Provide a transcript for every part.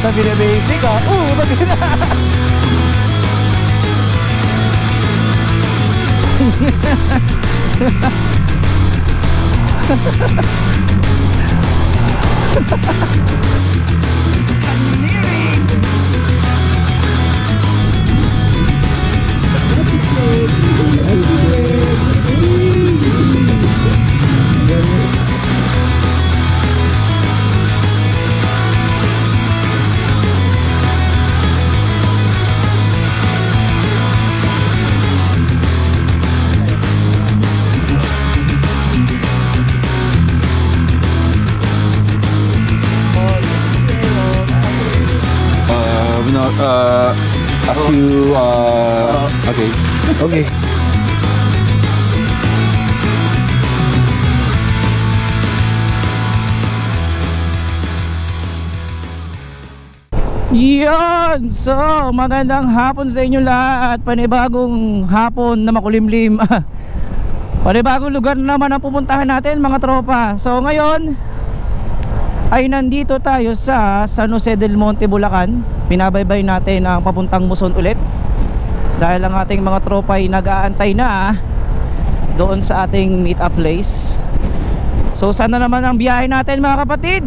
Sabi na basic ah. Sabi na. Ask you, okay. Okay. Yan! So, magandang hapon sa inyo lahat. Panibagong hapon na makulimlim. Panibagong lugar naman ang pupuntahan natin mga tropa. So, ngayon ay nandito tayo sa San Jose del Monte, Bulacan. Pinabaybay natin ang papuntang Muson ulit dahil ang ating mga tropa ay nag-aantay na doon sa ating meet up place. So, sana naman ang biyahe natin mga kapatid.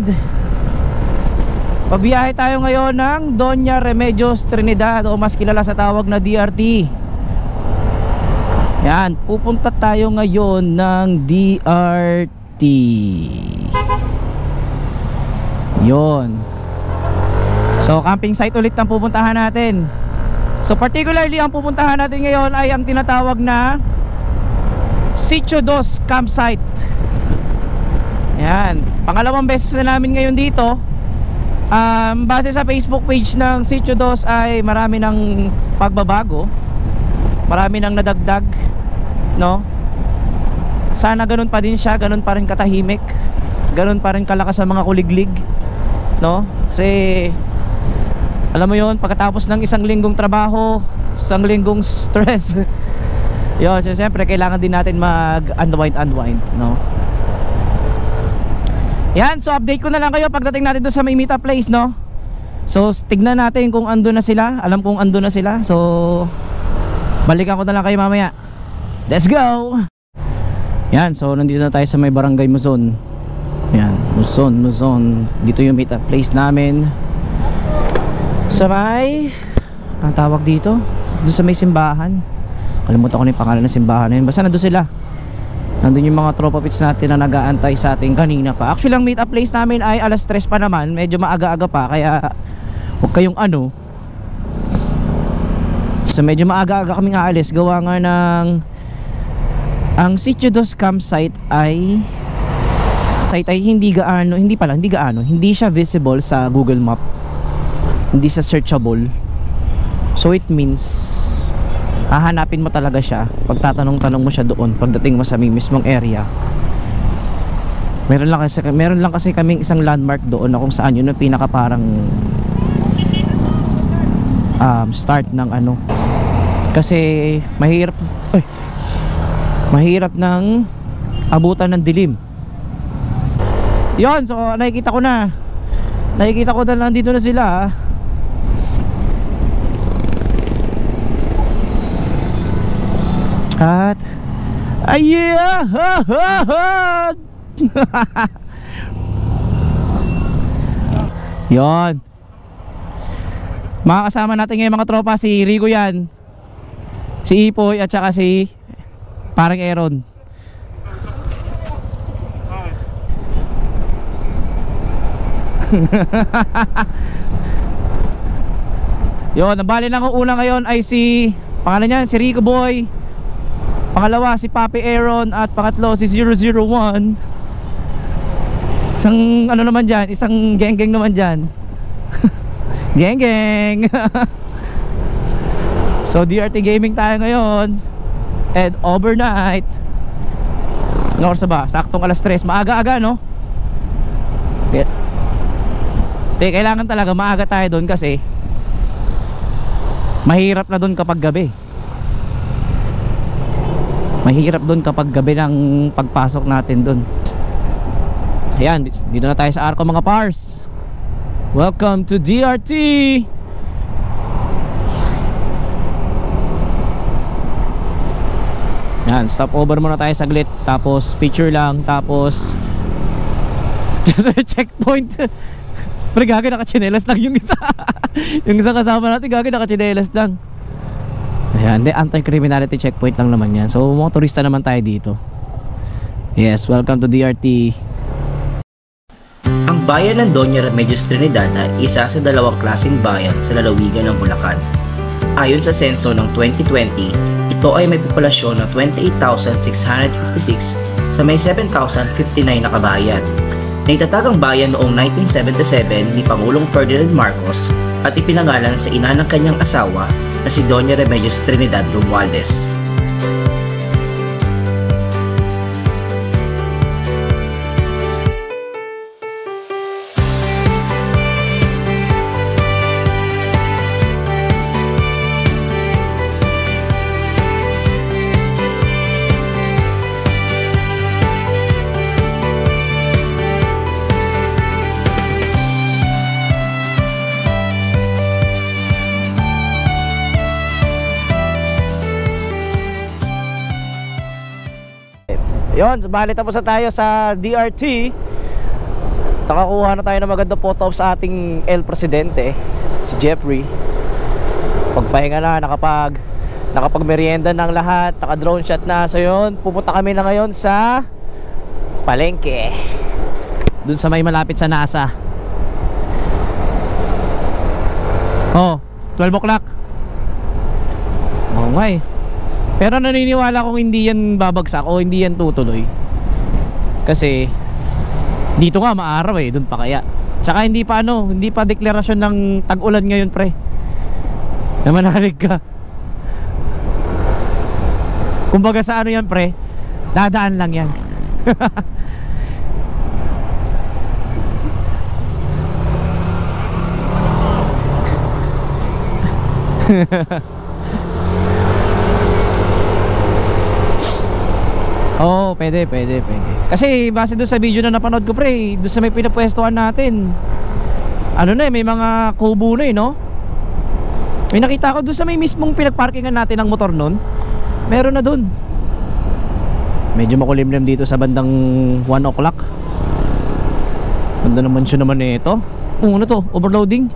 Pagbiyahe tayo ngayon ng Doña Remedios Trinidad o mas kilala sa tawag na DRT. Yan, pupunta tayo ngayon ng DRT. Yon. So camping site ulit ang pupuntahan natin. So particularly ang pupuntahan natin ngayon ay ang tinatawag na Sitio Dos Campsite. Yan, pangalawang beses na namin ngayon dito. Base sa Facebook page ng Sitio Dos ay marami ng pagbabago, marami ng nadagdag, no? Sana ganun pa din siya, ganun pa rin katahimik, ganun pa rin kalakas sa mga kuliglig, no? Kasi alam mo yon, pagkatapos ng isang linggong trabaho, isang linggong stress, yun, so siyempre kailangan din natin mag-unwind, no? Yan, so update ko na lang kayo pagdating natin doon sa may meet up place, no? So tignan natin kung ando na sila. Alam kong ando na sila. So balikan ko na lang kayo mamaya. Let's go! Yan, so nandito na tayo sa may barangay Muson. Yan, Muson. Dito yung meet up place namin. Sa may, ang tawag dito, doon sa may simbahan. Kalimutan ko na yung pangalan ng simbahan na yun. Basta nandun sila. Nandun yung mga tropa pits natin na nag-aantay sa ating kanina pa. Actually ang meet up place namin ay alas 3 pa naman. Medyo maaga-aga pa, kaya huwag kayong ano. So medyo maaga-aga kaming aalis. Gawa nga ng ang Sitio Dos Campsite ay hindi siya visible sa Google Map. Hindi siya searchable. So it means hahanapin mo talaga siya. Pagtatanong-tanong mo siya doon pagdating mo sa mismong area. Meron lang kasi kaming isang landmark doon na kung saan yun ang pinaka parang start ng ano. Kasi mahirap ng abutan ng dilim. Yon, so nakikita ko na lang dito na sila. At yon, makakasama natin ngayon mga tropa si Rico yan, si Ipoy at saka si parang Aaron. Yon, nabali lang ang una ngayon ay si pangalan niya si Rico Boy, pangalawa si Papi Aaron, at pangatlo si 001. Isang ano naman dyan, isang geng-geng naman dyan. Geng-geng. So DRT gaming tayo ngayon and overnight. Ng oras ba? Saktong alas 3. Maaga-aga, no? Kailangan talaga maaga tayo doon kasi mahirap na doon kapag gabi. Mahirap doon kapag gabi ng pagpasok natin doon. Ayan, dito na tayo sa Arco mga pars. Welcome to DRT. Yan, stop over muna tayo saglit. Tapos picture lang. Tapos sa checkpoint. Pero gagi nakachinelas lang yung isa. Yung isa kasama natin gagi nakachinelas lang. Ayan, anti-criminality checkpoint lang naman yan. So mga turista naman tayo dito. Yes, welcome to DRT. Ang bayan ng Doña Remedios Trinidad ay isa sa dalawang klaseng bayan sa lalawigan ng Bulacan. Ayon sa senso ng 2020, ito ay may populasyon na 28,656 sa may 7,059 na kabayan. Naitatag ang bayan noong 1977 ni Pangulong Ferdinand Marcos at ipinangalan sa ina ng kanyang asawa na si Doña Remedios Trinidad Romualdez. Yun, bali tapos na tayo sa DRT. Nakakuha na tayo ng maganda photo sa ating El Presidente, si Jeffrey. Pagpahinga na, nakapag-merienda ng lahat, naka-drone shot na. So yun, pupunta kami na ngayon sa palengke, dun sa may malapit sa NASA. Oh, 12 o'clock. Oh my. Pero naniniwala kong hindi yan babagsak o hindi yan tutuloy. Kasi dito nga maaraw eh, dun pa kaya. Tsaka hindi pa deklarasyon ng tag-ulan ngayon, pre. Na manalig ka. Kumbaga sa ano yan, pre, dadaan lang yan. Oo, pwede. Kasi base doon sa video na napanood ko, pre, doon sa may pinapwestuhan natin, ano na eh, may mga kubo na eh, no? May nakita ko doon sa may mismong pinagparkingan natin ng motor nun. Meron na doon. Medyo makulimlim dito sa bandang 1 o'clock. Ganda naman siya naman eh ito. Ano to? Overloading.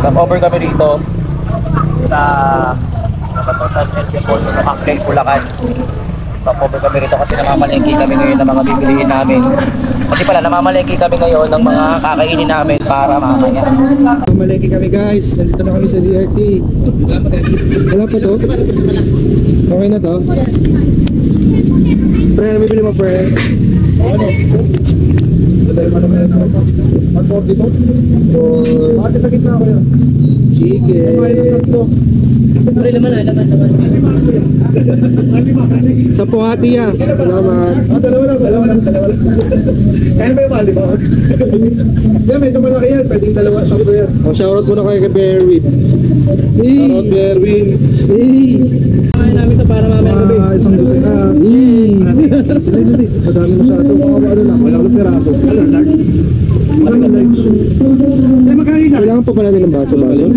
Stop over kami dito sa sa Maclay, Bulacan. Papover kami rito kasi namamalengke kami ngayon ng mga bibilihin namin. Kasi pala namamalengke kami ngayon ng mga kakainin namin para mamaya. Mamalengke kami guys. Nandito na kami sa DRT. Wala pa to? Okay na to? Pre, ano bibili mo, pre? Ano? Dahil mo naman ito. 142? Or... Bakit sa gitna ako yun? Chicken. Pre, laman. Sa Puhati ya. Salamat. Dalawa lang. Kaya ba yung mali mo? Yan, medyo malaki yan. Pwedeng dalawa. Sakto yan. Shoutout muna kayo kay Berwin. Shoutout Berwin. Kaya namin ito para mamaya gabi. Isang dosin na. Madami masyado. Ano lang. Wala ko piraso. Kailangan pa pala ng baso-baso. Ito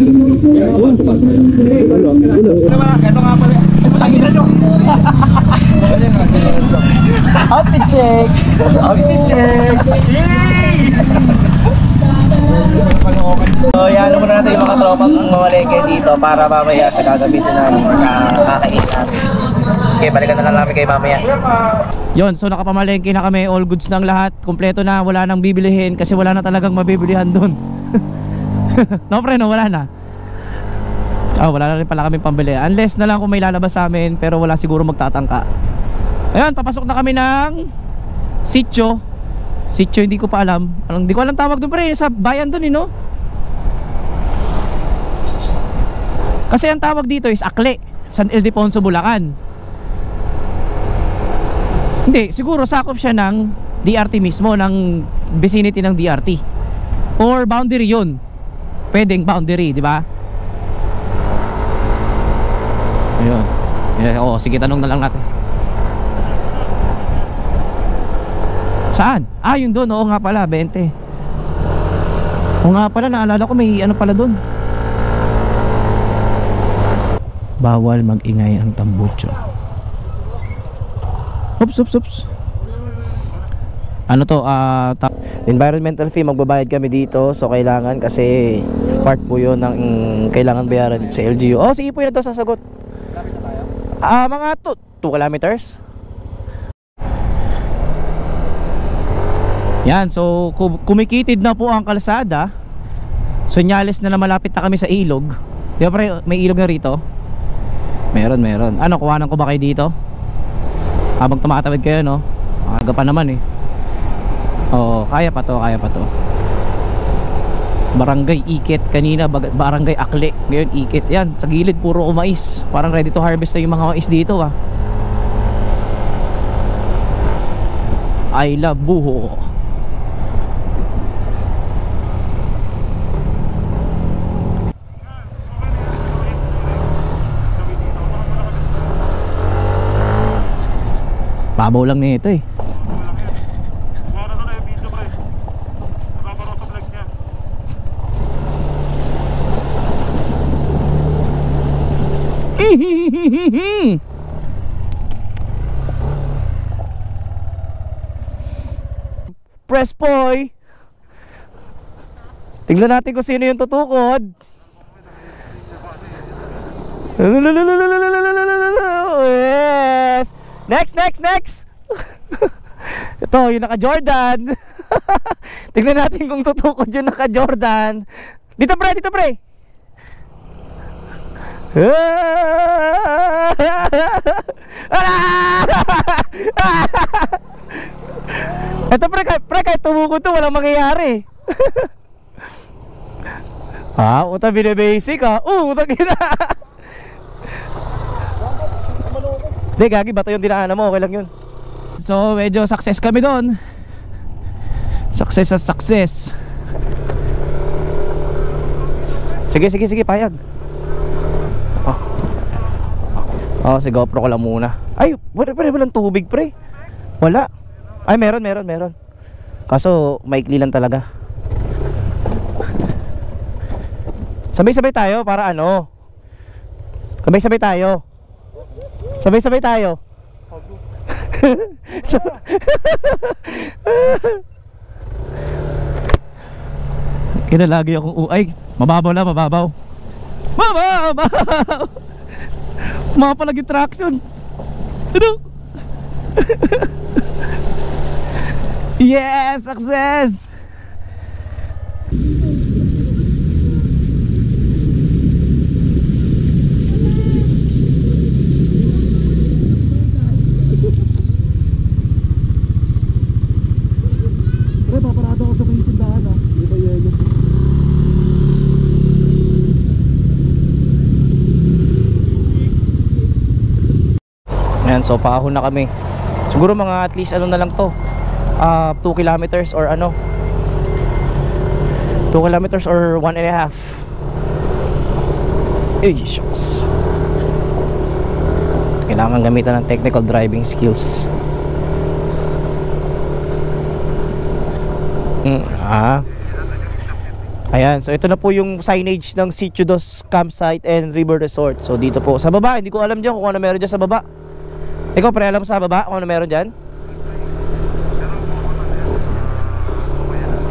nga pala. Putangin na nyo. Outfit check. So yan, muna natin yung mga tropang mamalengke dito para mamaya sa gagamitin namin kakain namin. Okay, balikan na lang namin kay mamaya. Yon, so nakapamalengke na kami, all goods ng lahat, kompleto na, wala nang bibilihin kasi wala na talagang mabibilihan doon. No pre, no, wala na. Wala na rin pala kami pambili. Unless na lang kung may lalabas sa amin, pero wala siguro magtatangka. Ayun, papasok na kami ng sitio. Sitio, hindi ko pa alam. Hindi ko alam tawag doon pre, sa bayan doon, no? Kasi ang tawag dito is Akle, San Ildefonso, Bulacan. Hindi, siguro sakop siya ng DRT mismo, ng vicinity ng DRT. Or boundary yun. Pwedeng boundary, di ba? Ayun. Oo, sige, tanong na lang natin. Saan? Yun doon, oo nga pala, 20. O nga pala, naalala ko may ano pala doon. Bawal mag-ingay ang tambucho. Oops. Ano to, environmental fee, magbabayad kami dito. So kailangan, kasi part po yun ng kailangan bayaran sa LGU. Oh, sige po yun ito, sasagot. Mga 2 kilometers. Yan, so kumikitid na po ang kalsada. Senyales na malapit na kami sa ilog. Di ba pre, may ilog na rito? Meron. Ano, kuhanan ko ba kayo dito? Habang tumatawid kayo, no? Aga pa naman eh. Oo, kaya pa to. Barangay Ikit kanina, Barangay Akli, ngayon Ikit. Yan, sa gilid puro mais. Parang ready to harvest na yung mga mais dito ah. I love buho. Babaw lang nito eh. Press boy. Tingnan natin kung sino yung tutukod. Yes. Next. Ito yung naka Jordan. Tingnan natin kung tutukod yung naka Jordan. Dito pre. Ito pre, kahit tumukod to walang mangyayari. Uta binibasic ha. Utang ina. Hindi, gagi, bato yung dinaanan mo, okay lang yun. So medyo success kami doon. Success. Sige, payag. Si GoPro ko lang muna. Ay, walang tubig pre. Wala. Ay, meron. Kaso maikli lang talaga. Sabay-sabay tayo para ano? Sabay-sabay tayo. Kinalagi akong ay, mababaw. Mapalagi traction. Ano? Yes, success. Paparado ako sa may tindahan ha. Hindi ba yelo? Ayan, so paahon na kami. Siguro mga at least ano na lang to, 2 kilometers or ano, 2 kilometers or 1.5. Shucks. Kailangan gamitan ng technical driving skills. Ayan, so ito na po yung signage ng Sitio Dos Campsite and River Resort. So dito po sa baba, hindi ko alam dyan kung ano meron dyan sa baba. Ikaw pre, alam sa baba kung ano meron dyan?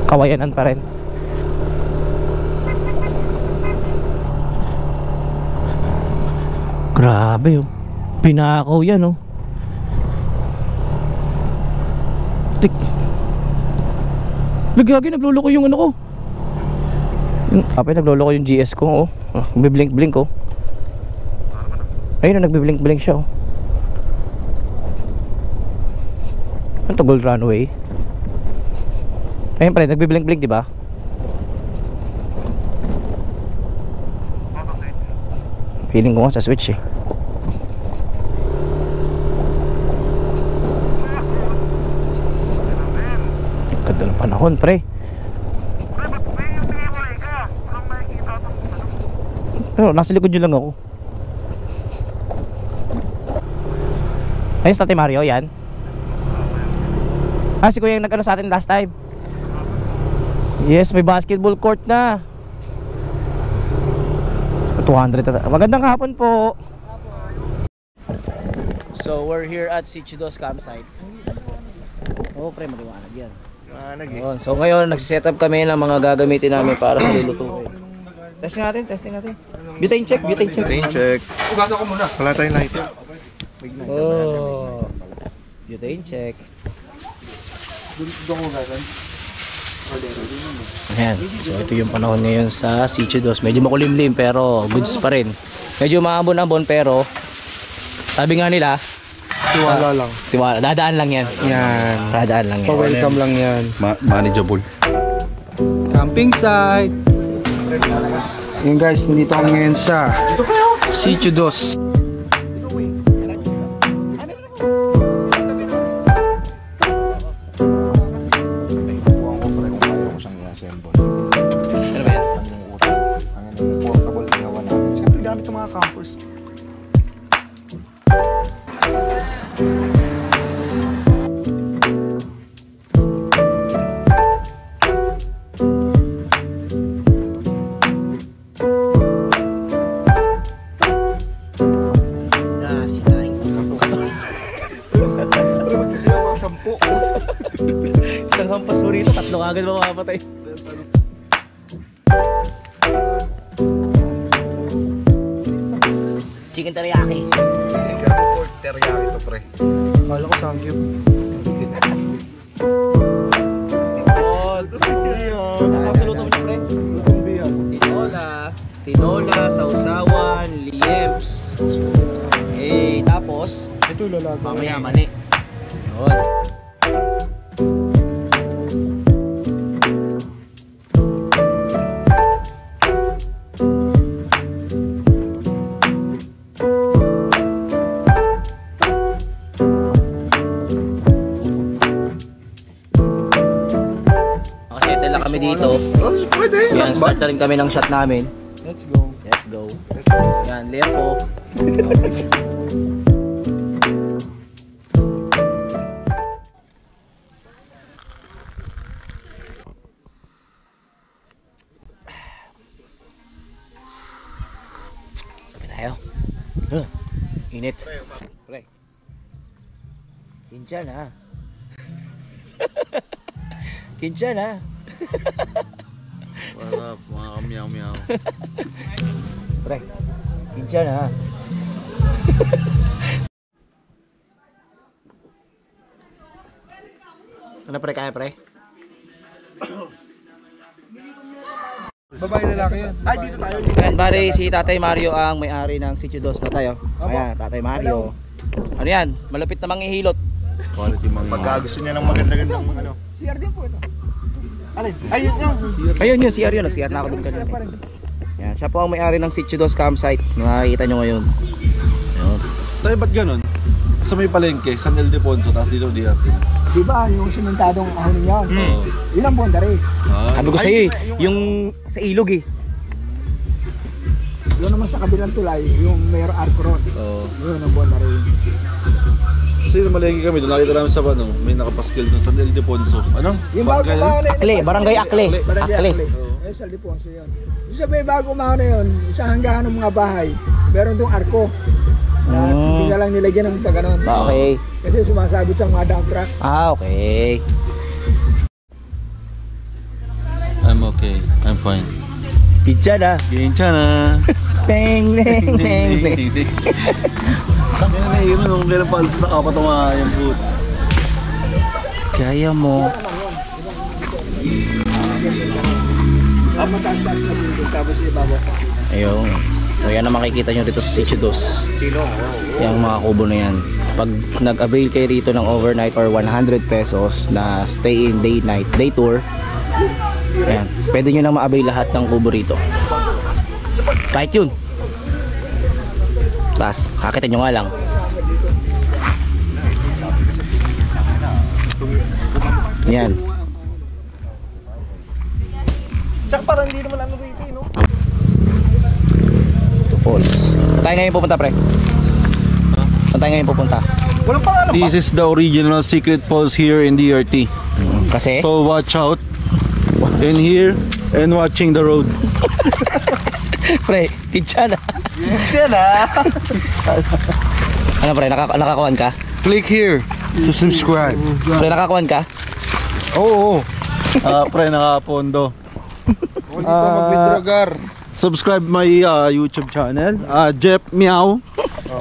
Kawayanan pa rin. Grabe yung pinakaw yan oh. Tik. Nagagi, nagluloko yung ano ko. Nagluloko yung GS ko oh. Nagbiblink oh. Ayun, nagbiblink siya oh. Ano to, Gold Runway? Ayun pre, nagbiblink di ba? Feeling ko nga sa switch eh. Ganda ng panahon pre. Pero nasa likod yun lang ako. Ayun sa Tate Mario yan. Si kuya yung nag-ano sa atin last time. Yes, may basketball court na. 200. Magandang hapon po. So we're here at Sitio Dos campsite. Oh, pre, maliwanag yan. So ngayon, nagsiset up kami ng mga gagamitin namin para sa lulutuin. Testing natin. Butane check. Ugasan ko muna. Wala tayong lighter. Oh. Butane check. Doon ko gasan. Ayan. So ito yung panahon ngayon sa Sitio Dos. Medyo makulimlim pero goods pa rin. Medyo maambon-ambon pero sabi nga nila, Tiwala lang. tiwala, dadaan lang yan. Dadaan lang yan. Pa-welcome lang yan. Manageable. Camping site. Yun guys, nandito kami ngayon sa Sitio Dos. Siyempre gamit ng mga campers. Isang hampas mo rito, tatlo agad mapapatay. Chicken teriyaki. Teriyaki to pre. Kala ko samgyup. Nakasuluto mo pre? Tinola, sausawan, liemps. Tapos Ito lalaga. mamaya mani. Yun. Nakasettle lang kami dito. Pwede. Yan, start na rin kami ng shot namin. Let's go. Let's go. Yan, Lepo. Sabi tayo. Init. Pre. Kincha na. Kincha na. Wala, mga kamyaw-myaw. Pre. Kincha na. Ano pre, kaya pre? Babae lalaki yun. Ay, dito tayo. Ayan, bari si Tatay Mario ang may-ari ng Sitio Dos na tayo. Ayan, Tatay Mario. Ano yan? Malupit na manghihilot. Quality mga Pagka gusto niya ng maganda-gandang ano. CR din po ito. Alin? Ayun yung. Ayun yun, CR yun. Nag-CR na ako dun kanina. Ayan, siya po ang may-ari ng Sitio Dos campsite. Nakikita nyo ngayon. Ayan. Tayo ba't ganun? Sa may palengke, San Ildefonso, tapos dito DRT. Diba yung simentadong ahonin yan? Ilang buwan dari? Sabi ko sa'yo eh, yung sa ilog eh. Doon naman sa kabilang tulay, yung Mayor Arco Road. Oo. Yun ang buwan dari. Kasi malengke kami, doon nakita namin sa ano, may nakapaskil doon, San Ildefonso. Ano? Yung bago umahon na yun. Akle, barangay Akle. Barangay Akle. Akle. Eh, sa Aldefonso yun. Yung sabi, bago umahon na yun, sa hanggahan ng mga bahay, meron doong arko. Na hindi na lang nilagyan ng pagganon. Okay. Kasi sumasabit sa mga dump truck. Okay. I'm okay, I'm fine. Pizza na. Gincha na. Bang, bang, bang, bang. Kaya na yun, nung kailan pa sa kapat ang mga yung food. Kaya mo. Mataas-taas na building, tapos ibabaw. Ayun. So yan ang makikita nyo dito sa Sitio Dos. Yung mga kubo na yan. Pag nag-avail kayo rito ng overnight or 100 pesos na stay in day night, day tour, ayan, pwede nyo nang ma-avail lahat ng kubo rito. Kahit yun. Tapos, kakitin nyo nga lang. Yan. Tsaka parang hindi naman ano rito, no? Falls. Saan tayo ngayon pupunta, pre? Saan tayo ngayon pupunta? Walang pangalan pa. This is the original secret falls here in DRT. Kasi? So watch out. in here and watching the road. Pre, kitsa na. Yan Ano pre, nakakuan ka? Click here to subscribe. Pre, nakakuan ka? Oo. Pre, nakapondo. Hindi ka mag-withdraw, Gar. Subscribe my YouTube channel, Jeff Meow.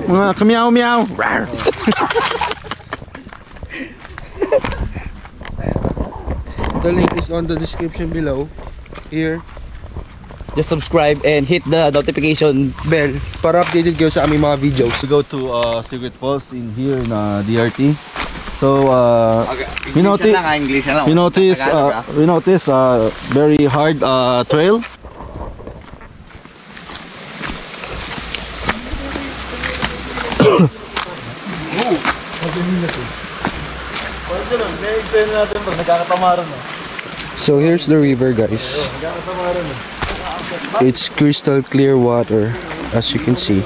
Mga kamiyaw meow. The link is on the description below. Here, Just subscribe and hit the notification. bell para updated kayo sa aming mga videos. To go to Secret Falls in here in DRT. So we notice English na lang. we notice very hard trail. So here's the river, guys. It's crystal clear water, as you can see.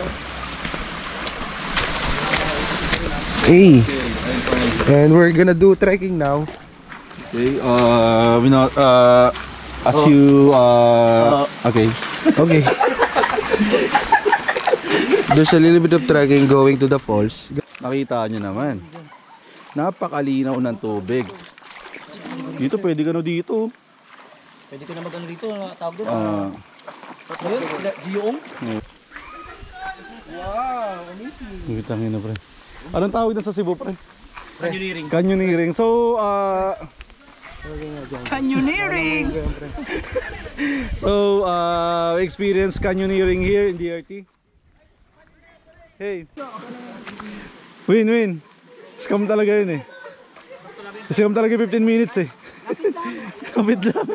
Hey, and we're gonna do trekking now. Okay, we not as you okay. Okay. There's a little bit of trekking going to the falls. Nakita nyo naman. Napakalinaw ng tubig. Dito pwede ka na dito. Pwede ka na mag-ano dito, tawag doon. Giyong? Wow, amazing. Ngitangin na pre. Anong tawag na sa Cebu pre? Canyoneering. Canyoneering. So, Canyoneering! so, we experience canyoneering here in DRT. Hey. Win. Scam talaga yun eh. Scam talaga 15 minutes eh. Kapit lang.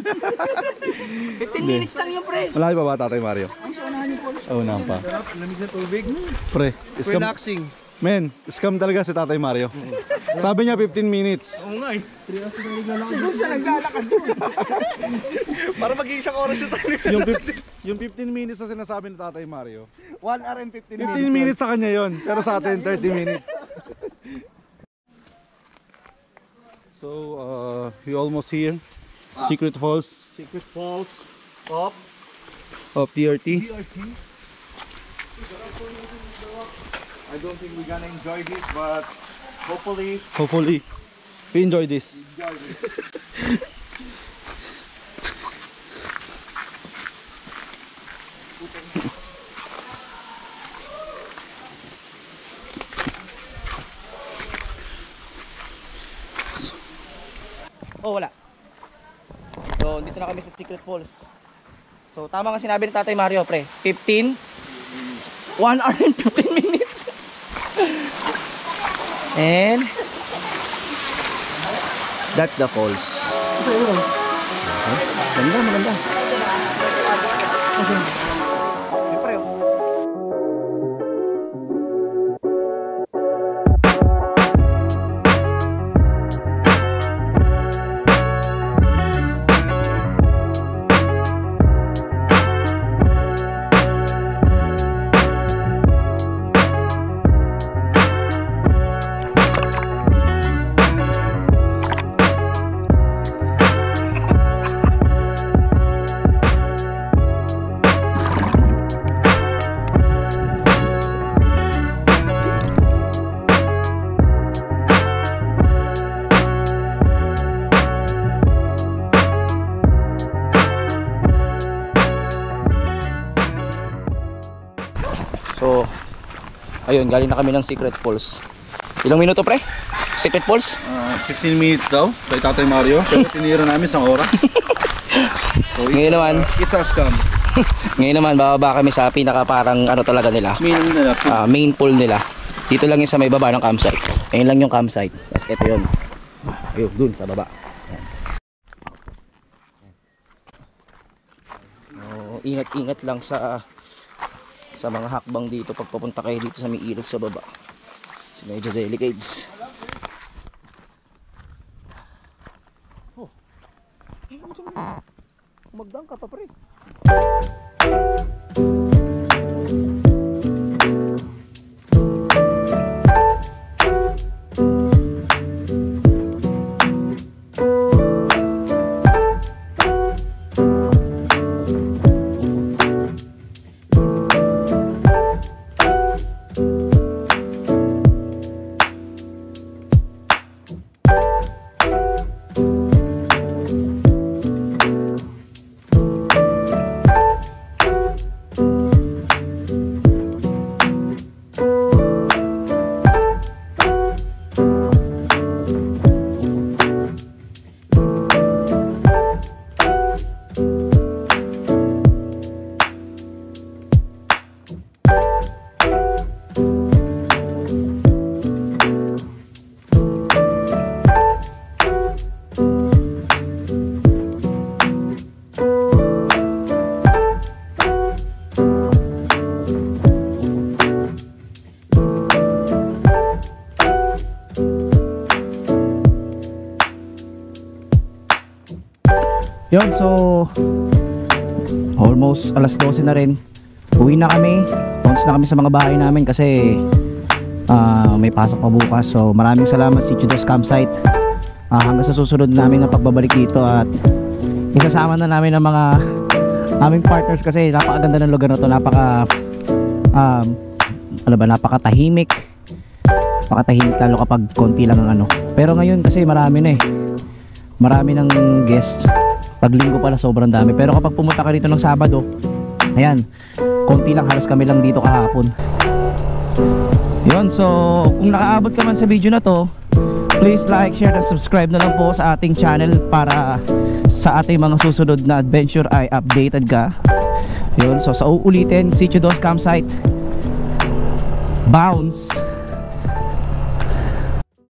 15 minutes lang yun, pre. Malaki pa ba Tatay Mario? Unahan pa. Lamig na tubig. Pre, scam. Relaxing. Men, scam talaga si Tatay Mario. Sabi niya 15 minutes. Oo nga eh. Siguro siya naglalakad doon. Para mag-iisang oras yung tayo. Yung 15 minutes na sinasabi ni Tatay Mario. 1 hour and 15 15 minutes sa kanya yon, pero sa atin 30 minutes. So, we almost here. Secret Falls of DRT. I don't think we're gonna enjoy this, but hopefully We enjoy this. Oh, wala. So, dito na kami sa Secret Falls. So, tama nga sinabi ni Tatay Mario, pre. 1 hour and 15 minutes. And that's the falls. Maganda. Siyempre, so, ayun, galing na kami ng Secret Falls. Ilang minuto, pre? Secret Falls? 15 minutes daw kay Tatay Mario, pero tinira namin isang oras. So, Ngayon naman, it's a scam. ngayon naman bababa kami sa pinaka parang ano talaga nila, Meaning na main pool nila. Dito lang yung sa may baba ng campsite. Ayun lang yung campsite. Tapos ito yun. Ayun, dun sa baba. Ayan. Oh, ingat-ingat lang sa mga hakbang dito pag papunta kayo dito sa may ilog sa baba. So medyo delicate. Oh. Magdang ka pa, pre. Yun, so almost alas 12 na rin. Uwi na kami. Bounce na kami sa mga bahay namin kasi may pasok pa bukas. So maraming salamat Sitio Dos Campsite. Hanggang sa susunod namin na pagbabalik dito, at isasama na namin ang mga aming partners kasi napakaganda ng lugar na to. Napakatahimik. Napakatahimik lalo kapag konti lang ang ano. Pero ngayon kasi marami na marami ng guests. Pag linggo pala sobrang dami. Pero kapag pumunta ka dito ng Sabado, ayan, konti lang, halos kami lang dito kahapon. Yun, so kung nakaabot ka man sa video na to, please like, share, and subscribe na lang po sa ating channel para sa ating mga susunod na adventure ay updated ka. Yun, so sa uulitin, Sitio Dos Campsite, bounce!